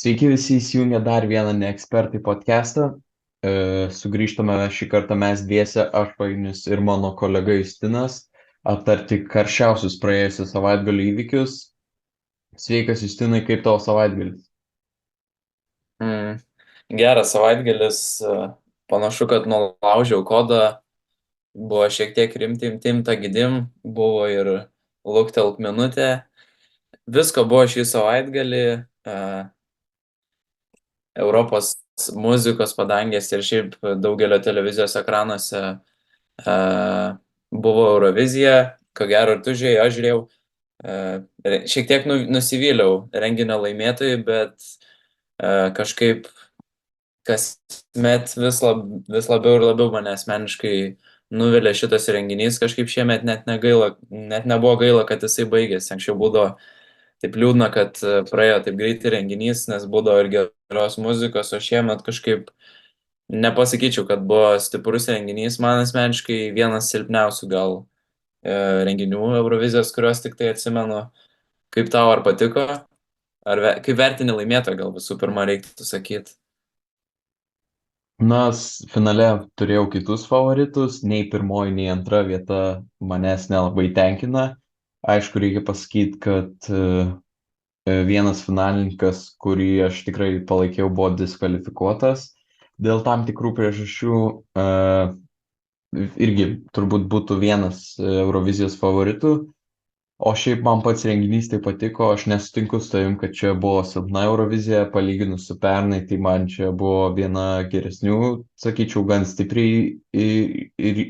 Sveiki visi įsijungę dar vieną neekspertai podcastą. Sugrįžtame šį kartą mes dviese, aš Vainius ir mano kolega Justinas, aptarti karščiausius praėjusią savaitgalį įvykius. Sveikas Justinai, kaip tavo savaitgalis? Mm, Geras savaitgalis, panašu, kad nulaužiau kodą, buvo šiek tiek rimtim ta gidim, buvo ir luktelk minutę. Visko buvo šį savaitgalį, Europos muzikos padangės ir šiaip daugelio televizijos ekranuose buvo Eurovizija, ko gero ir tu žiūrėjai, aš žiūrėjau. Šiek tiek nusivyliau renginio laimėtojai, bet kažkaip kasmet vis labiau ir labiau mane asmeniškai nuvilia šitas renginys. Kažkaip šiemet net nebuvo gaila, kad jisai baigėsi. Anksčiau būdavo taip liūdna, kad praėjo taip greitai renginys, nes būdavo ir geros muzikos, o šiemet kažkaip nepasakyčiau, kad buvo stiprus renginys. Man asmeniškai vienas silpniausių gal renginių Eurovizijos, kuriuos tik tai atsimenu. Kaip tau, ar patiko? Kaip vertini laimėtoją, gal visų pirma reiktų sakyti? Na, finale turėjau kitus favoritus, nei pirmoji, nei antra vieta manęs nelabai tenkina. Aišku, reikia pasakyti, kad vienas finalininkas, kurį aš tikrai palaikiau, buvo diskvalifikuotas. Dėl tam tikrų priežasčių irgi turbūt būtų vienas Eurovizijos favoritų. O šiaip man pats renginys tai patiko, aš nesutinku su tavim, kad čia buvo silpna Eurovizija, palyginus su pernai, tai man čia buvo viena geresnių, sakyčiau, gan stipriai ir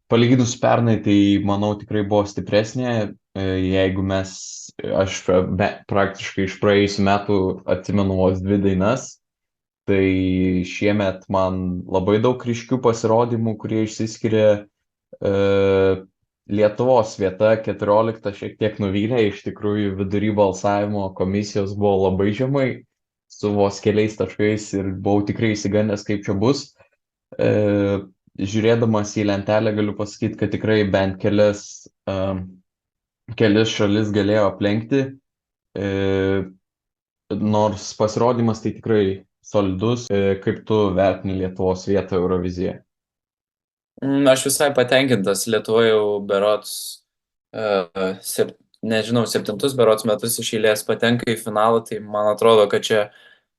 palyginus su pernai, tai manau tikrai buvo stipresnė, jeigu aš praktiškai iš praėjusių metų atsimenu vos dvi dainas. Tai šiemet man labai daug ryškių pasirodymų, kurie išsiskiria. E, Lietuvos vieta 14 šiek tiek nuvylė, iš tikrųjų vidury balsavimo komisijos buvo labai žemai, su vos keliais taškais ir buvau tikrai įsigandęs, kaip čia bus. E, Žiūrėdamas į lentelę galiu pasakyti, kad tikrai bent kelias šalis galėjo aplenkti. E, Nors pasirodymas tai tikrai solidus. Kaip tu vertini Lietuvos vietą Eurovizijoje? Aš visai patenkintas. Lietuvoje jau berots, nežinau, septintus berots metus iš eilės patenka į finalą, tai man atrodo, kad čia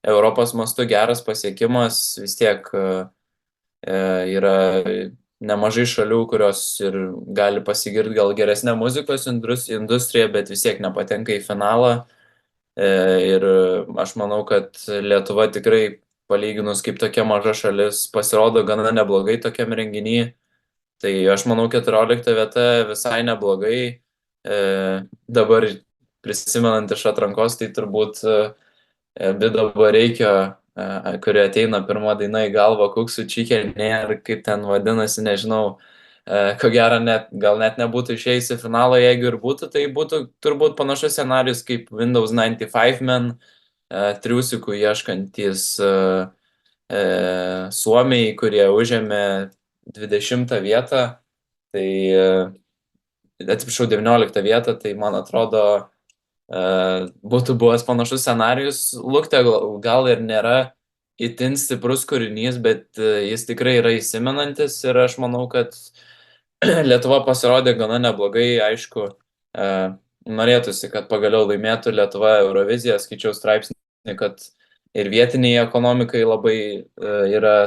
Europos mastu geras pasiekimas. Vis tiek yra nemažai šalių, kurios ir gali pasigirti gal geresnę muzikos industriją, bet vis tiek nepatenka į finalą. Ir aš manau, kad Lietuva tikrai palyginus kaip tokia maža šalis pasirodo gana neblogai tokiam renginy. Tai aš manau 14 vieta visai neblogai. Dabar prisimenant iš atrankos, tai turbūt Vido Bareikio, kuri ateina pirma daina į galvą, Kuksų Čikenė, ar kaip ten vadinasi, nežinau. Ko gero, gal net nebūtų išėjęs į finalą, jeigu ir būtų, tai būtų turbūt panašus scenarius kaip Windows 95 Men, triusikų ieškantis Suomiai, kurie užėmė 20 vietą, tai atsiprašau, 19 vietą, tai man atrodo būtų buvęs panašus scenarius. Lukte gal ir nėra itin stiprus kūrinys, bet jis tikrai yra įsimenantis ir aš manau, kad Lietuva pasirodė gana neblogai. Aišku, norėtųsi, kad pagaliau laimėtų Lietuva Euroviziją. Skaičiau straipsnį, kad ir vietiniai ekonomikai labai yra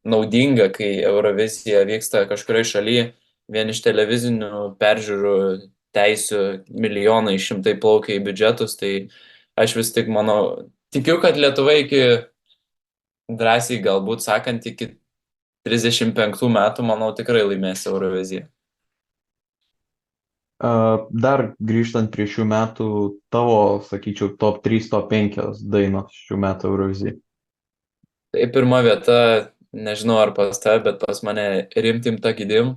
naudinga, kai Eurovizija vyksta kažkurioje šalyje. Vien iš televizinių peržiūrų teisių milijonai šimtai plaukia į biudžetus, tai aš vis tik manau, tikiu, kad Lietuva drąsiai galbūt sakant, iki 35 metų, manau, tikrai laimės Euroviziją. Dar grįžtant prie šių metų, tavo, sakyčiau, top 3, top 5 dainos šių metų Eurovizijai. Tai pirma vieta, nežinau ar pas tave, bet pas mane Rimtim Takidim.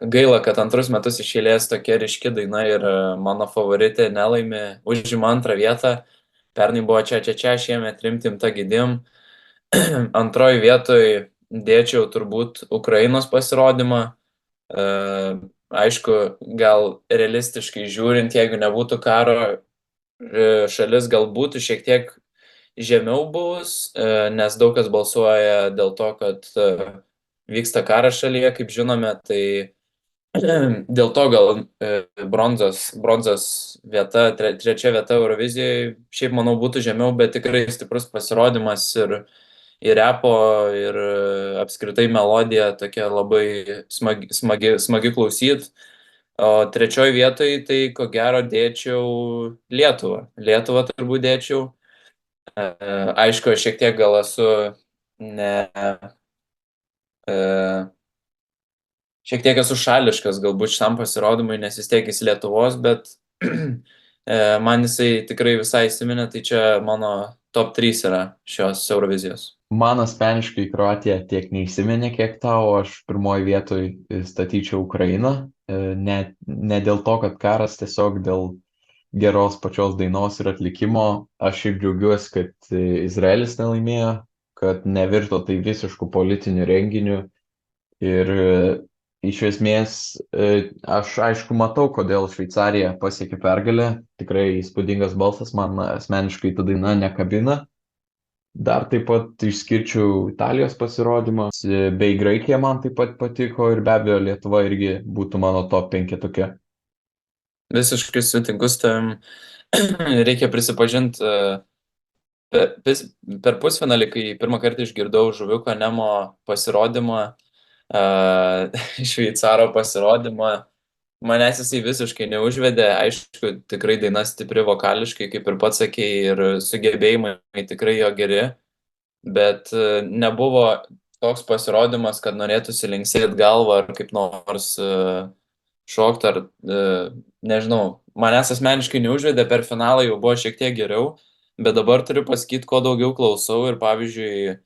Gaila, kad antrus metus iš eilės tokia ryški daina ir mano favoritė nelaimė, užima antrą vietą. Pernai buvo čia, šiemet Rimtim Takidim. Antroji vietoj dėčiau turbūt Ukrainos pasirodymą. Aišku, gal realistiškai žiūrint, jeigu nebūtų karo, šalis gal būtų šiek tiek žemiau buvus, nes daug kas balsuoja dėl to, kad vyksta karas šalyje, kaip žinome, tai dėl to gal bronzos vieta, trečia vieta Eurovizijoje, šiaip manau būtų žemiau, bet tikrai stiprus pasirodymas ir repo, ir apskritai melodija tokia labai smagi klausyt. O trečioj vietoj tai ko gero dėčiau Lietuvą. Lietuvą turbūt dėčiau. Aišku, aš šiek tiek gal esu ne. e, Šiek tiek esu šališkas galbūt šitam pasirodymui, nes vis tiek jis Lietuvos, bet man jisai tikrai visai įsiminė, tai čia mano top 3 yra šios Eurovizijos. Man asmeniškai Kroatija tiek neįsiminė, kiek tau, aš pirmoji vietoj statyčiau Ukrainą. Ne dėl to, kad karas, tiesiog dėl geros pačios dainos ir atlikimo. Aš šiaip džiaugiuosi, kad Izraelis nelaimėjo, kad nevirto tai visišku politiniu renginiu. Ir iš esmės aš aišku matau, kodėl Šveicarija pasiekė pergalę. Tikrai įspūdingas balsas, man asmeniškai ta daina nekabina. Dar taip pat išskirčiau Italijos pasirodymą, bei Graikija man taip pat patiko ir be abejo Lietuva irgi būtų mano top 5 tokia. Visiškai sutinku su tavim. Reikia prisipažinti, per pusfinalį, kai pirmą kartą išgirdau Žuviuko Nemo pasirodymą, šveicaro pasirodymą, manęs jisai visiškai neužvedė. Aišku, tikrai daina stipri vokališkai, kaip ir pats sakėjai, ir sugebėjimai tikrai jo geri, bet nebuvo toks pasirodymas, kad norėtųsi linksėti galvą ar kaip nors šokti, ar nežinau, manęs asmeniškai neužvedė, per finalą jau buvo šiek tiek geriau, bet dabar turiu pasakyti, kuo daugiau klausau ir pavyzdžiui,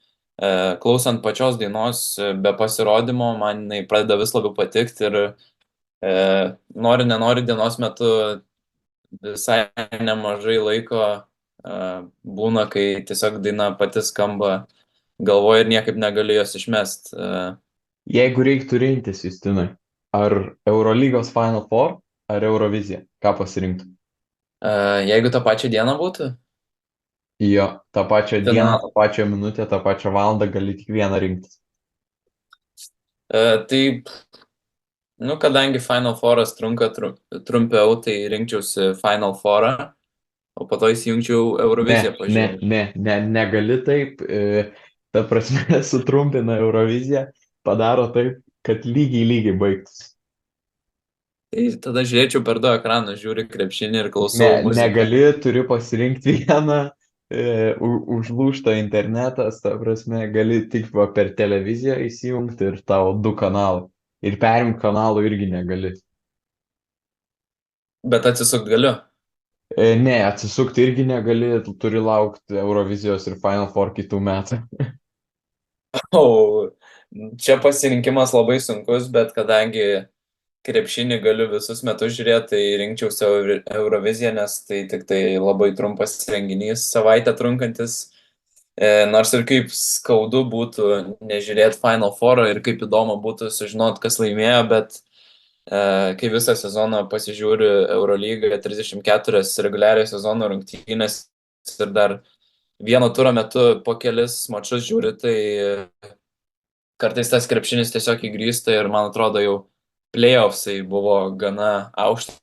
klausant pačios dainos be pasirodymo, man jinai pradeda vis labiau patikti ir nori, nenori dienos metu visai nemažai laiko būna, kai tiesiog daina pati skamba galvoje ir niekaip negaliu jos išmest. Jeigu reiktų rinktis, Justinai, ar Eurolygos Final Four, ar Eurovizija, ką pasirinktų? Jeigu tą pačią dieną būtų? Jo, tą pačią dieną, Final. tą pačią minutę, tą pačią valandą gali tik vieną rinktis. Tai, nu, kadangi Final Fouras trunka trumpiau, tai rinkčiausi Final Fourą, o po to įsijungčiau Euroviziją pažiūrėti. Negali taip. Ta prasme, sutrumpina Euroviziją, padaro taip, kad lygiai baigtųsi. Tai tada žiūrėčiau per 2 ekranus, žiūri krepšinį ir klausau muziką. Negali, turi pasirinkti vieną, užlūžta internetas, ta prasme, gali tik va per televiziją įsijungti ir tau 2 kanalai. Ir perimti kanalų irgi negali. Bet atsisukt galiu. Ne, atsisukti irgi negali, tu turi laukti Eurovizijos ir Final Four kitų metų. O, čia pasirinkimas labai sunkus, bet kadangi krepšinį galiu visus metus žiūrėti, tai rinkčiausi Euroviziją, nes tai tik tai labai trumpas renginys, savaitę trunkantis. Nors ir kaip skaudu būtų nežiūrėti Final Four ir kaip įdomu būtų sužinoti, kas laimėjo, bet kai visą sezoną pasižiūri Eurolygą, 34 reguliarios sezono rungtynės ir dar vieno turo metu po kelis mačus žiūri, tai kartais tas krepšinis tiesiog įgrysta ir man atrodo jau playoffsai buvo gana aukšto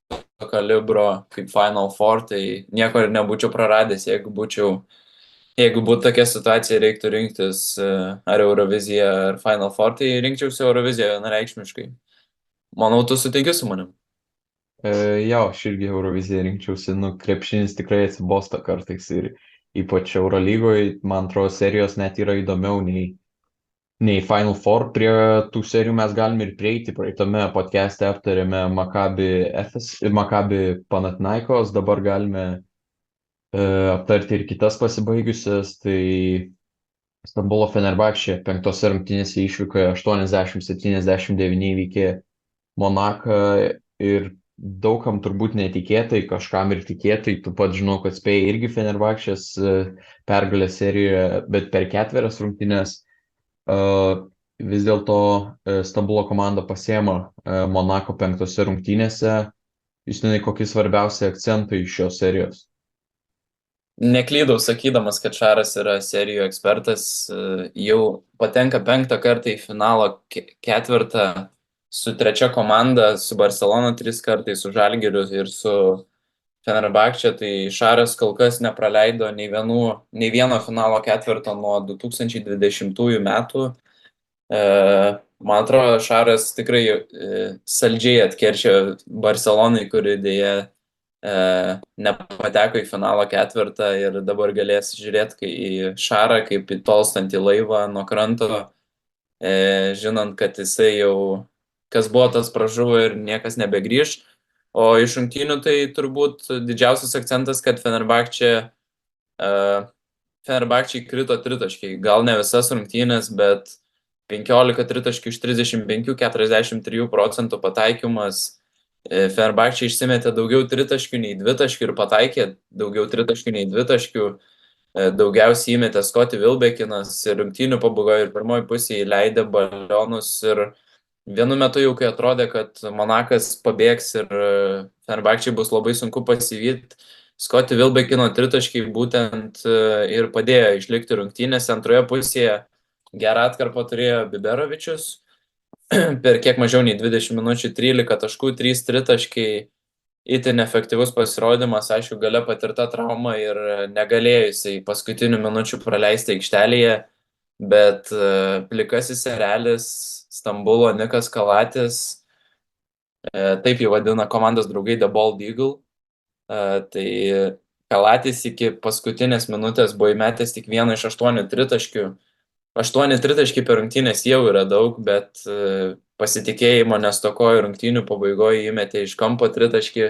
kalibro kaip Final Four, tai nieko ir nebūčiau praradęs, jeigu būtų tokia situacija, reiktų rinktis ar Euroviziją, ar Final Four, tai rinkčiausi Euroviziją vienareikšmiškai. Manau, tu sutinki su manim. Jo, aš irgi Euroviziją rinkčiausi, krepšinis tikrai atsibosta kartais ir ypač Eurolygoje, man atrodo, serijos net yra įdomiau nei Final Four. Prie tų serijų mes galime ir prieiti. Praeitame podcast'e aptarėme Maccabi Panathinaikos, dabar galime aptarti ir kitas pasibaigusias. Tai Stambulo Fenerbahčė 5 rungtynėse išvykoje 80-79 įveikė Monaką ir daugam turbūt netikėtai, kažkam ir tikėtai. Tu pat žinau, kad spėjai irgi Fenerbahčės pergalę serijoje, bet per 4 rungtynės vis dėlto Stambulo komanda pasiema Monako 5 rungtynėse. Justinai, kokie svarbiausi akcentai iš šios serijos? Neklydau sakydamas, kad Šaras yra serijų ekspertas, jau patenka 5 kartą į finalo ketvirtą su trečia komanda, su Barcelona 3 kartai, su Žalgiriu ir su Fenerbahče, tai Šaras kol kas nepraleido nei vieno finalo ketvirto nuo 2020 metų. Man atrodo, Šaras tikrai saldžiai atkeršė Barcelonai, kuri dėja nepateko į finalo ketvirtą ir dabar galės žiūrėti į Šarą kaip į tolstantį laivą nuo kranto, žinant, kad jisai jau kas buvo, tas pražuvo ir niekas nebegrįž. O iš rungtynių tai turbūt didžiausias akcentas, kad Fenerbahčei krito tritaškiai. Gal ne visas rungtynės, bet 15 tritaškių iš 35, 43% pataikymas. Fenerbahčė išsimetė daugiau tritaškių nei dvitaškių ir pataikė daugiau tritaškių nei dvitaškių. Daugiausiai įmetė Scottie Wilbekinas ir rungtynių pabaigoje ir pirmoji pusėje įleidė balionus ir vienu metu jau, kai atrodė, kad Monakas pabėgs ir Fenerbahčei bus labai sunku pasivyti, Scottie Wilbekino tritaškiai būtent ir padėjo išlikti rungtynėse. Antroje pusėje gerą atkarpą turėjo Biberovičius. Per kiek mažiau nei 20 minučių 13 taškų, 3 tritaškiai, itin efektyvus pasirodymas, aišku, gale patirta trauma ir negalėjo jisai paskutinių minučių praleisti aikštelėje, bet plikasis erelis Stambulo Nikas Kalatis, taip jį vadina komandos draugai The Bald Eagle, tai Kalatis iki paskutinės minutės buvo įmetęs tik 1 iš 8 tritaškių. 8 tritaškiai per rungtynės jau yra daug, bet pasitikėjimo nestokojo rungtynių pabaigoje, įmetė iš kampo tritaškį.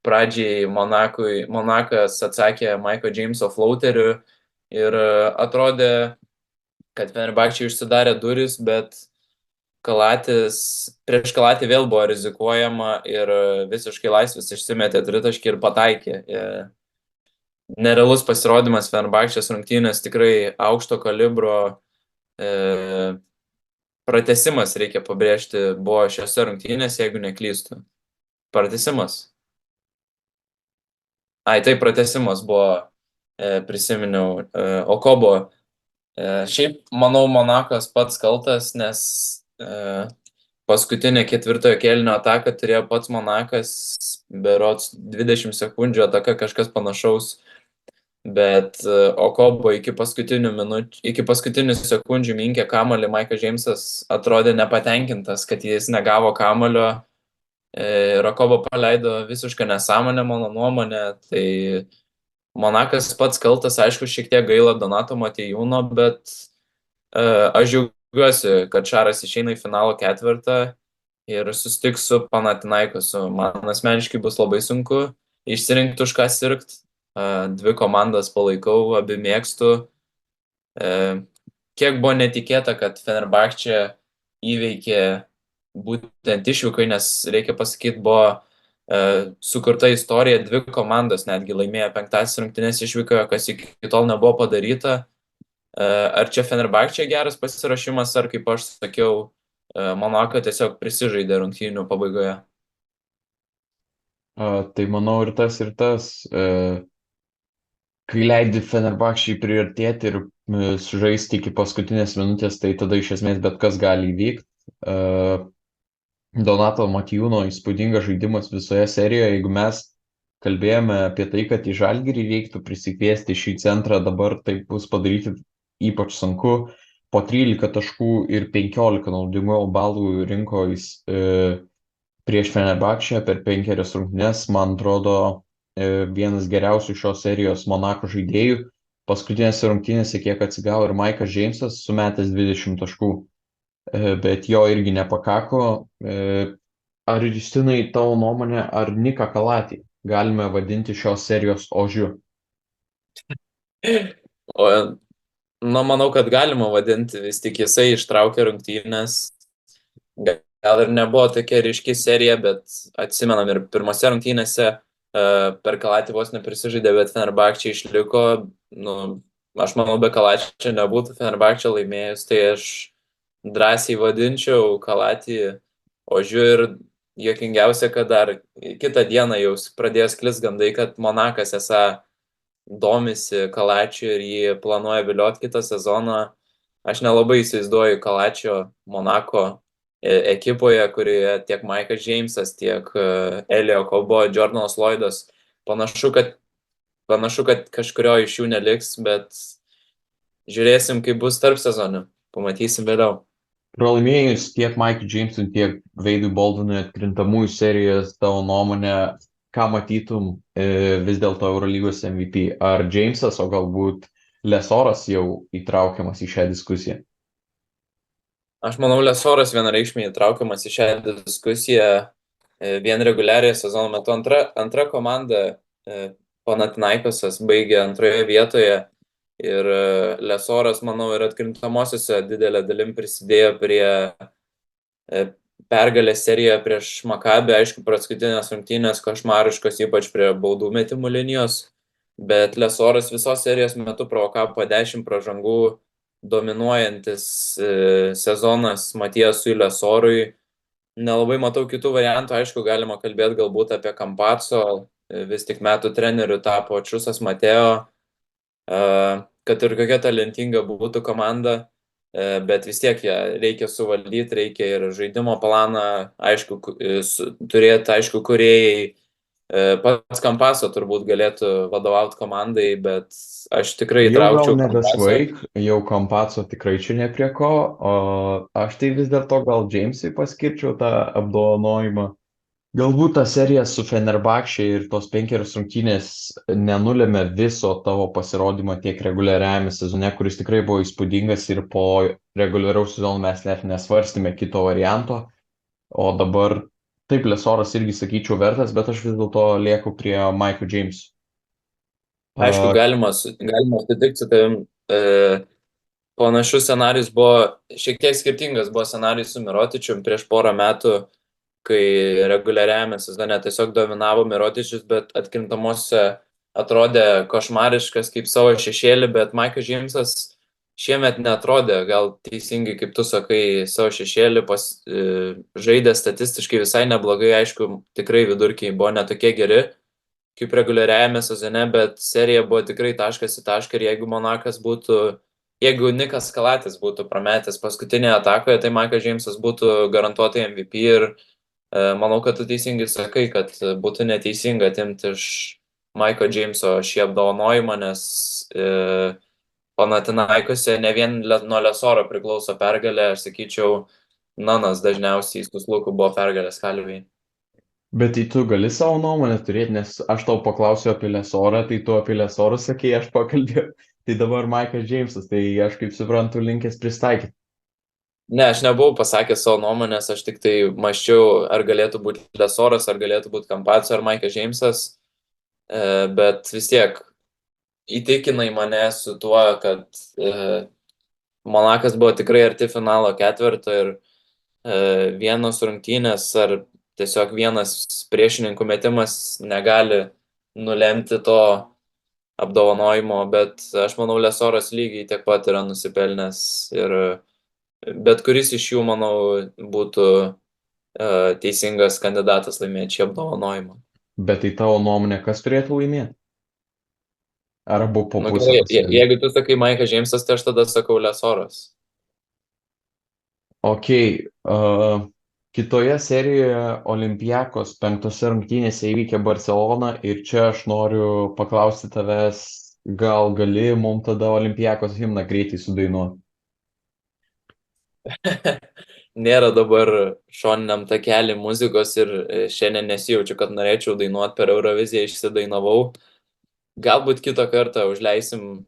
Pradžiai Monakas atsakė Michael Jameso floateriu ir atrodė, kad Fenerbahčei užsidarė duris, bet prieš Kalatį vėl buvo rizikuojama ir visiškai laisvas išsimetė tritaškį ir pataikė. Nerealus pasirodymas Fenerbahčės rungtynės, tikrai aukšto kalibro. Pratęsimas, reikia pabrėžti, buvo šiose rungtynėse, jeigu neklystu. Pratęsimas. Tai pratęsimas buvo, prisiminiau, Okobo. Šiaip, manau, Monakas pats kaltas, nes paskutinė ketvirtojo kėlinio ataka turėjo pats Monakas, berods 20 sekundžių ataka, kažkas panašaus. Bet Okobo iki paskutinių sekundžių minkė kamuolį, Michael Jamesas atrodė nepatenkintas, kad jis negavo kamulio. Ir Okobo paleido visišką nesąmonę, mano nuomonė. Tai Monakas pats kaltas, aišku, šiek tiek gaila Donato Motiejūno, bet aš džiaugiuosi, kad Šaras išeina į finalo ketvirtą ir susitiks su Panathinaikosu. Man asmeniškai bus labai sunku išsirinkti, už ką sirgt. Dvi komandas palaikau, abi mėgstu. Kiek buvo netikėta, kad Fenerbahčė įveikė būtent išvykai, nes reikia pasakyti, buvo sukurta istorija, dvi komandos netgi laimėjo 5 rungtynės išvykoje, kas iki tol nebuvo padaryta. Ar čia Fenerbahčė geras pasiruošimas, ar kaip aš sakiau, Monako tiesiog prisižaidė rungtynių pabaigoje? Tai manau ir tas, kai leidi Fenerbahčei priartėti ir sužaisti iki paskutinės minutės, tai tada iš esmės bet kas gali įvykti. Donato Motiejūno įspūdingas žaidimas visoje serijoje. Jeigu mes kalbėjome apie tai, kad į Žalgirį reiktų prisikviesti šį centrą, dabar tai bus padaryti ypač sunku. Po 13 taškų ir 15 naudingumo balų rinko jis prieš Fenerbahčę per 5 rungtynes, man atrodo, vienas geriausių šios serijos Monako žaidėjų. Paskutinėse rungtynėse kiek atsigavo ir Michael Jamesas sumetęs 20 taškų, bet jo irgi nepakako. Ar Justinai, tavo nuomonė, ar Niką Kalatį galime vadinti šios serijos ožiu? Manau, kad galima vadinti, vis tik jisai ištraukė rungtynės. Gal ir nebuvo tokia ryški serija, bet atsimenam ir pirmose rungtynėse per Kalatį vos neprisižaidė, bet Fenerbahčė išliko. Aš manau, be Kalačio nebūtų Fenerbahčė laimėjus, tai aš drąsiai vadinčiau Kalatį ožiu. Ir juokingiausia, kad dar kitą dieną jau pradėjo sklis gandai, kad Monakas esą domisi Kalačiu ir jį planuoja vilioti kitą sezoną. Aš nelabai įsivaizduoju Kalačio Monako ekipoje, kurioje tiek Maikas Džeimsas, tiek Elio Kobo, Jordanas Lloydas. Panašu, kad kažkurio iš jų neliks, bet žiūrėsim, kaip bus tarp sezonių. Pamatysim vėliau. Pralaimėjus tiek Mike'ui Jamesui, tiek Veidui Baldwinui atkrintamųjų serijas, tavo nuomonė, ką matytum vis dėlto Eurolygos MVP? Ar Jamesas, o galbūt Lesoras jau įtraukiamas į šią diskusiją? Aš manau, Lesoras vienareikšmiai įtraukiamas į šią diskusiją. Vien reguliariojo sezono metu antra komanda Panathinaikosas baigė antroje vietoje ir Lesoras, manau, ir atkrintamosiose didelė dalim prisidėjo prie pergalės serijoje prieš Makabį. Aišku, paskutinės rungtynės košmariškos, ypač prie baudų metimų linijos, bet Lesoras visos serijos metu provokavo po 10 pražangų, dominuojantis sezonas Matijasui Lesorui. Nelabai matau kitų variantų, aišku, galima kalbėti galbūt apie Kampaco, vis tik metų treneriu tapo Čiusas Mateo, kad ir kokia talentinga būtų komanda, bet vis tiek ją reikia suvaldyti, reikia ir žaidimo planą, aišku, turėti, aišku, kūrėjai. Pats Kampaso turbūt galėtų vadovauti komandai, bet aš tikrai Jau gal įtraukčiau Kampaso. nebesvaik, jau Kampaco tikrai čia ne prie ko, o aš tai vis dėlto gal Jamesui paskirčiau tą apdovanojimą. Galbūt ta serija su Fenerbahče ir tos 5 rungtynės nenulėmė viso tavo pasirodymo tiek reguliariajame sezone, kuris tikrai buvo įspūdingas ir po reguliaraus sezono mes net nesvarstėme kito varianto. O dabar taip, Lesoras irgi sakyčiau vertas, bet aš vis dėlto lieku prie Mike'o Jameso. Aišku, galima sutikti su tavim. Panašus scenarius buvo, šiek tiek skirtingas buvo scenarius su Mirotičium prieš porą metų, kai reguliariajame sezone tiesiog dominavo Mirotičius, bet atkrintamosiose atrodė košmariškas kaip savo šešėlį, bet Mike'as Jamesas šiemet netrodė, gal teisingai, kaip tu sakai, savo šešėlį, žaidė statistiškai visai neblogai, aišku, tikrai vidurkiai buvo netokie geri kaip reguliariajame sezone, bet serija buvo tikrai taškas į tašką ir jeigu Nikas Kalatis būtų prametęs paskutinėje atakoje, tai Mike'as Jamesas būtų garantuotai MVP ir manau, kad tu teisingai sakai, kad būtų neteisinga atimti iš Mike'o Jameso šį apdovanojimą, nes Panathinaikose ne vien nuo Lesoro priklauso pergalė, aš sakyčiau, Nanas dažniausiai suslūkų buvo pergalės kalviai. Bet tai tu gali savo nuomonę turėti, nes aš tau paklausiau apie Lesorą, tai tu apie Lesorą sakei, aš pakalbėjau. Tai dabar Mike'as Jamesas, tai aš kaip suprantu linkęs pristaikyti. Ne, aš nebuvau pasakęs savo nuomonės, aš tik tai mąsčiau, ar galėtų būti Lesoras, ar galėtų būti Kampaco, ar Mike'as Jamesas, bet vis tiek įtikinai mane su tuo, kad Monakas buvo tikrai arti finalo ketvirto ir vienos rungtynės ar tiesiog vienas priešininkų metimas negali nulemti to apdovanojimo, bet aš manau, Lesoras lygiai tiek pat yra nusipelnęs ir bet kuris iš jų, manau, būtų teisingas kandidatas laimėti šį apdovanojimą. Bet tai tavo nuomonė, kas turėtų laimėti? Ar abu po Nu, pusę? jeigu tu sakai Mike'as Jamesas, tai aš tada sakau Lesoras. Ok, kitoje serijoje Olympiakos 5 rungtynėse įveikė Barceloną ir čia aš noriu paklausti tavęs, gal gali mums tada Olympiakos himną greitai sudainuoti? Nėra dabar šoniniam takelį muzikos ir šiandien nesijaučiu, kad norėčiau dainuoti per Euroviziją, išsidainavau. Galbūt kitą kartą užleisim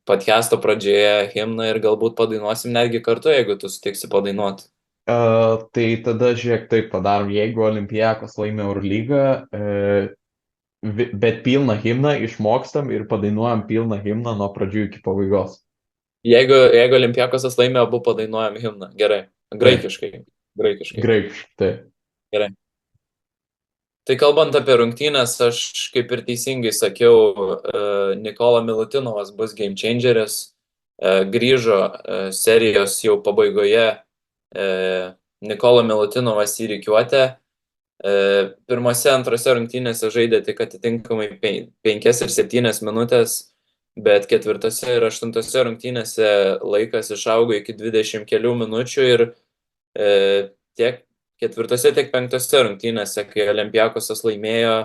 podcast'o pradžioje himną ir galbūt padainuosim netgi kartu, jeigu tu sutiksi padainuoti. Tai tada žiūrėk, taip padarom, jeigu Olympiakos laimė Eurolygą, bet pilną himną išmokstam ir padainuojam pilną himną nuo pradžių iki pabaigos. Jeigu Olympiakosas laimė, abu padainuojam himną. Gerai. Graikiškai. Graikiškai, taip. Gerai. Tai kalbant apie rungtynės, aš kaip ir teisingai sakiau, Nikola Milutinovas bus game changeris. Grįžo serijos jau pabaigoje Nikola Milutinovas į rikiuotę. Pirmose, antrose rungtynėse žaidė tik atitinkamai 5 ir 7 minutės, bet ketvirtose ir aštuntose rungtynėse laikas išaugo iki 20 kelių minučių ir tiek ketvirtose, tiek penktose rungtynėse, kai Olympiakosas laimėjo,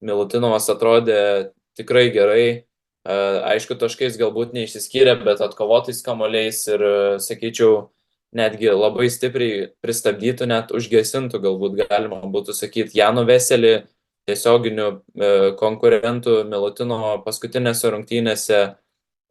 Milutinovas atrodė tikrai gerai. Aišku, taškais galbūt neišsiskyrė, bet atkovotais kamuoliais ir, sakyčiau, netgi labai stipriai pristabdytų, net užgesintų, galbūt galima būtų sakyti, Janų Veselį, tiesioginių konkurentų Milutinovo paskutinėse rungtynėse.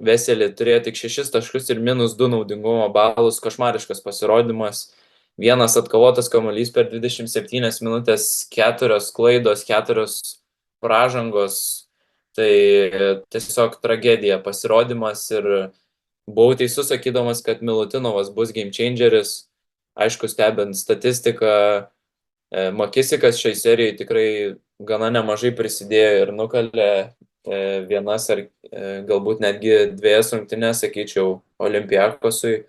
Veselį turėjo tik 6 taškus ir -2 naudingumo balus, košmariškas pasirodymas. Vienas atkovotas kamuolys per 27 minutės, 4 klaidos, 4 pražangos. Tai tiesiog tragedija pasirodymas ir buvau teisus sakydamas, kad Milutinovas bus game changeris. Aišku, stebint statistiką, Makisikas šiai serijai tikrai gana nemažai prisidėjo ir nukalė vienas ar galbūt netgi 2 rungtynes, sakyčiau, Olympiakosui.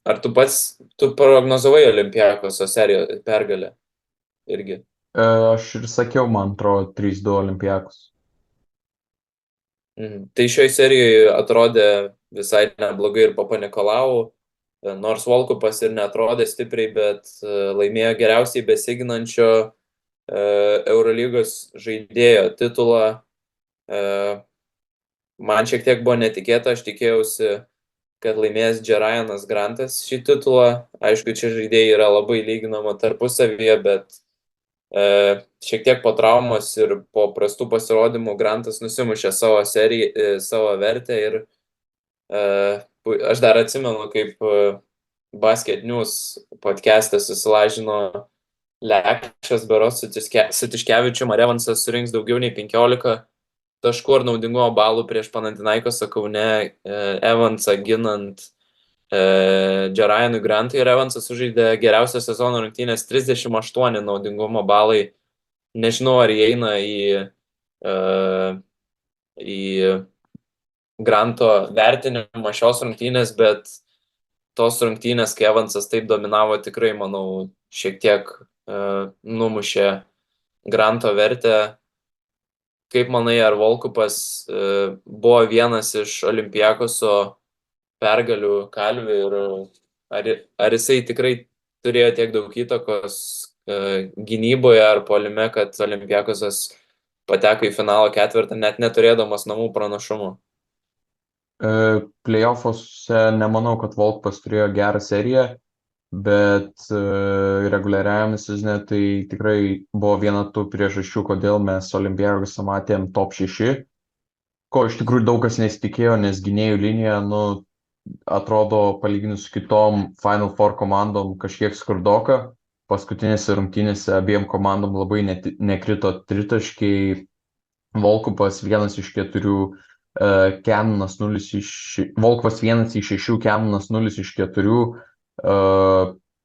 Ar tu prognozavai Olympiakoso seriją pergalę irgi? Aš ir sakiau, man atrodo, 3-2 Olympiakos. Tai šioje serijoje atrodė visai neblogai ir Papa Nikolau, nors Volkupas ir netrodė stipriai, bet laimėjo geriausiai besiginančio Eurolygos žaidėjo titulą. Man šiek tiek buvo netikėta, aš tikėjausi, kad laimės Jerayanas Grantas šį titulą. Aišku, čia žaidėjai yra labai lyginama tarpusavyje, bet šiek tiek po traumos ir po prastų pasirodymų Grantas nusimušė savo vertę ir aš dar atsimenu, kaip Basket News podcast'e susilažino Lekšas berods su Tiškevičium, ar Evansas surinks daugiau nei 15 taškų ar naudingumo balų prieš Panathinaikosą Kaune, Evansą ginant Jerayanui Grantui, ir Evansas sužaidė geriausią sezono rungtynės, 38 naudingumo balai. Nežinau, ar įeina į Granto vertinimą šios rungtynės, bet tos rungtynės, kai Evansas taip dominavo, tikrai, manau, šiek tiek numušė Granto vertę. Kaip manai, ar Volkupas buvo vienas iš Olympiakoso pergalių kalvių ir ar jisai tikrai turėjo tiek daug įtakos gynyboje ar puolime, kad Olympiakosas pateko į finalo ketvirtą, net neturėdamas namų pranašumų? Playoffuose nemanau, kad Volkupas turėjo gerą seriją, bet reguliariajame sezone tai tikrai buvo viena tų priežasčių, kodėl mes Olympiakosą matėm top 6, ko iš tikrųjų daug kas nesitikėjo, nes gynėjų linija, atrodo, palyginus su kitom Final Four komandom kažkiek skurdoka. Paskutinėse rungtynėse abiem komandom labai nekrito tritaškiai. Volkupas 1 iš 4, Kenunas 0 iš... Volkupas 1 iš 6, Kenunas 0 iš 4.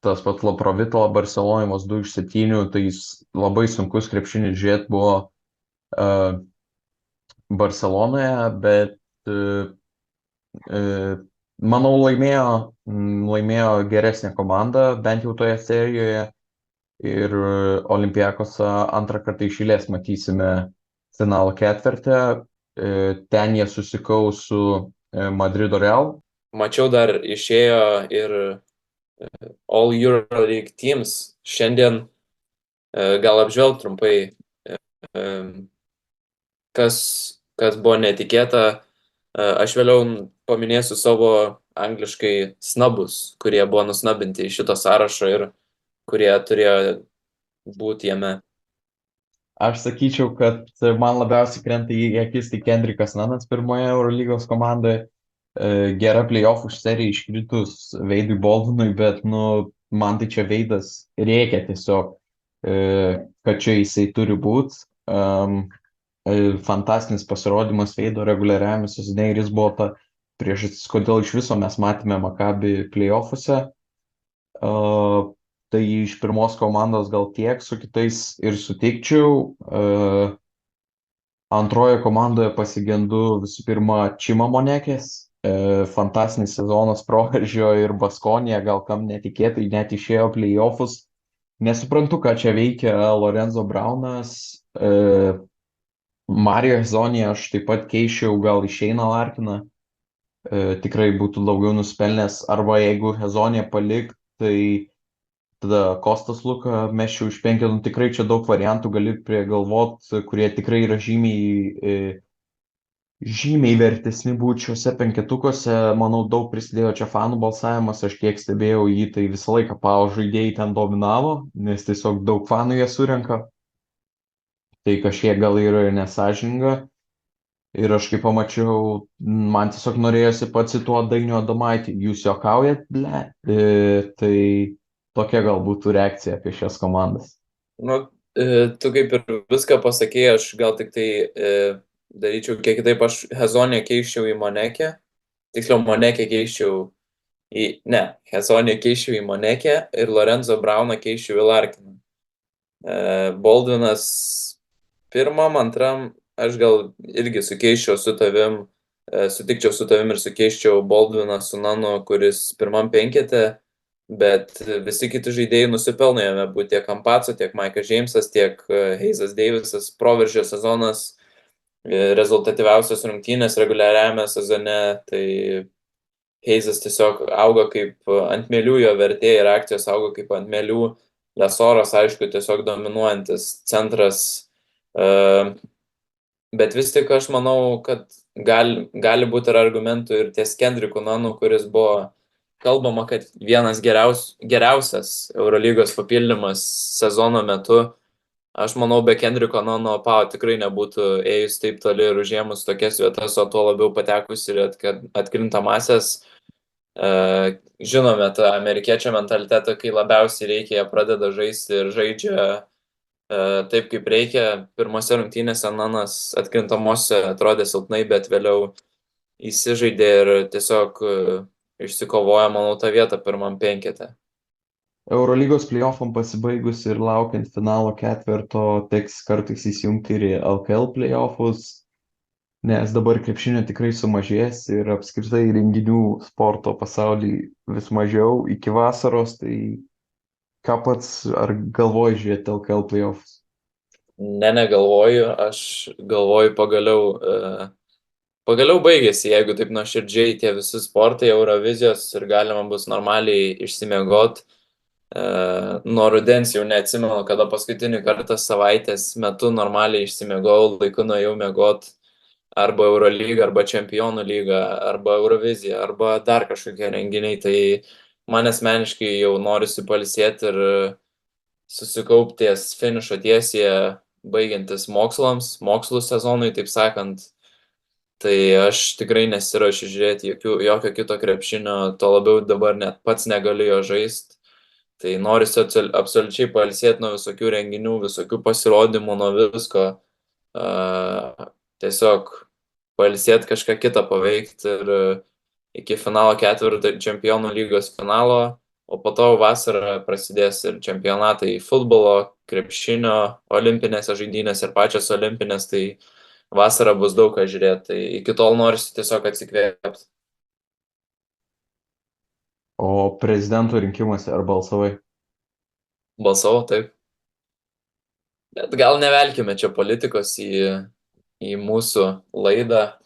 Tas pat Laprovitola Barcelonai 2 iš 7, tai labai sunkus krepšinis žiūrėti buvo Barcelonoje, bet manau laimėjo geresnė komanda, bent jau toje serijoje, ir Olympiakosą antrą kartą iš eilės matysime finalo ketvirtį. Ten jie susikaus su Madrido Real. Mačiau, dar išėjo ir All EuroLeague Teams. Šiandien gal apžvelg trumpai, kas buvo netikėta. Aš vėliau paminėsiu savo angliškai snubus, kurie buvo nusnubinti iš šito sąrašo ir kurie turėjo būti jame. Aš sakyčiau, kad man labiausiai krenta į akis tai Kendrickas Nanas pirmoje Eurolygos komandoje. Gera playoffų serija iškritus Veidui Baldwinui, bet man tai čia Veidas reikia tiesiog, kad čia jisai turi būti. Fantastinis pasirodymas Veido reguliariajame sezone ir jis buvo ta priežastis, kodėl iš viso mes matėme Maccabi playoffuose. Tai iš pirmos komandos gal tiek, su kitais ir sutikčiau. Antroje komandoje pasigendu visų pirma Chima Monekės. Fantastinis sezonas Proveržio ir Baskonija, gal kam netikėtai net išėjo playoffus. Nesuprantu, ką čia veikia Lorenzo Braunas. Mario Hezonį aš taip pat keičiau, gal išeina Larkiną. Tikrai būtų daugiau nuspelnęs. Arba jeigu Hezonė palik, tai tada Kostas Luka meščiau iš penketų. Nu, tikrai čia daug variantų gali prigalvot, kurie tikrai yra žymiai vertesni būti šiuose penketukuose. Manau, daug prisidėjo čia fanų balsavimas. Aš kiek stebėjau jį, tai visą laiką PAO žaidėjai ten dominavo, nes tiesiog daug fanų jie surenka. Tai kažkiek gal yra ir nesažininga. Ir aš kai pamačiau, man tiesiog norėjosi pacituoti Dainių Adomaitį. Jūs juokaujat, ble? Tai tokia gal būtų reakcija apie šias komandas. Nu, tu kaip ir viską pasakėjai, aš gal tik tai daryčiau kiek kitaip, aš Hezonę keiščiau į Monekę, tiksliau Monekę keiščiau Hezonę keiščiau į Monekę ir Lorenzo Brauną keiščiau į Larkiną. Baldvinas pirmam, antram, aš gal irgi sukeiščiau su tavim, sutikčiau su tavim ir sukeiščiau Baldviną su Nanu, kuris pirmam penkete, bet visi kiti žaidėjai nusipelno jame būti tiek Campazzo, tiek Mike'as Jamesas, tiek Hayesas Davisas, proveržio sezonas, rezultatyviausios rungtynės reguliariame sezone, tai Hayesas tiesiog auga kaip ant mėlių, jo vertė ir akcijos auga kaip ant mėlių, Lesoras, aišku, tiesiog dominuojantis centras, bet vis tik aš manau, kad gali būti ir argumentų ir ties Kendricku Nanu, kuris buvo kalbama, kad vienas geriausias Eurolygos papildymas sezono metu. Aš manau, be Kendricko Nano PAO tikrai nebūtų ėjus taip toli ir užėmus tokias vietas, o tuo labiau patekus ir atkrintamasias. Žinome tą amerikiečio mentalitetą, kai labiausiai reikia, jie pradeda žaisti ir žaidžia taip, kaip reikia. Pirmose rungtynėse Nanas atkrintamose atrodė silpnai, bet vėliau įsižaidė ir tiesiog išsikovojo, manau, tą vietą pirmam penkete. Eurolygos playoffam pasibaigus ir laukiant finalo ketverto, teks kartais įsijungti ir į LKL playoffus, nes dabar krepšinio tikrai sumažės ir apskritai renginių sporto pasaulyje vis mažiau iki vasaros. Tai ką pats, ar galvoji žiūrėti LKL playoffs? Negalvoju, aš galvoju pagaliau baigėsi, jeigu taip nuoširdžiai tie visi sportai Eurovizijos ir galima bus normaliai išsimiegot. Nuo rudens jau neatsimenu, kada paskutinį kartą savaitės metu normaliai išsimiegojau, laiku nuėjau miegot arba Eurolygą, arba Čempionų lygą, arba Euroviziją, arba dar kažkokie renginiai. Tai man asmeniškai jau norisi pailsėti ir susikaupti ties finišo tiesėje, baigiantis mokslų sezonui, taip sakant. Tai aš tikrai nesiruošiu žiūrėti jokio kito krepšinio, to labiau dabar net pats negaliu jo žaisti. Tai norisi absoliučiai pailsėti nuo visokių renginių, visokių pasirodymų, nuo visko. Tiesiog pailsėti, kažką kitą paveikti ir iki finalo ketvirto Čempionų lygos finalo, o po to vasarą prasidės ir čempionatai futbolo, krepšinio, olimpinėse žaidynės ir pačios olimpinės, tai vasarą bus daug ką žiūrėti, tai iki tol norisi tiesiog atsikvėpti. O prezidento rinkimuose ar balsavai? Balsavau, taip. Bet gal nevelkime čia politikos į mūsų laidą.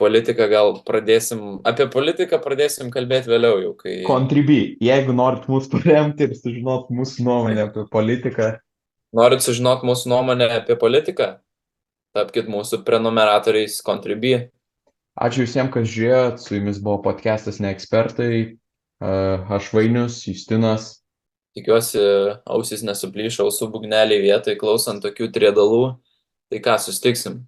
Apie politiką pradėsim kalbėti vėliau jau, kai... Contribui, jeigu norit mūsų paremti ir sužinot mūsų nuomonę apie politiką. Norit sužinot mūsų nuomonę apie politiką? Tapkit mūsų prenumeratoriais Contribui. Ačiū visiems, kas žiūrėjot, su jumis buvo podcastas Neekspertai, aš Vainius, Justinas. Tikiuosi, ausis nesuplyšo, ausų būgneliai vietoj, klausant tokių triedalų. Tai ką, sustiksim?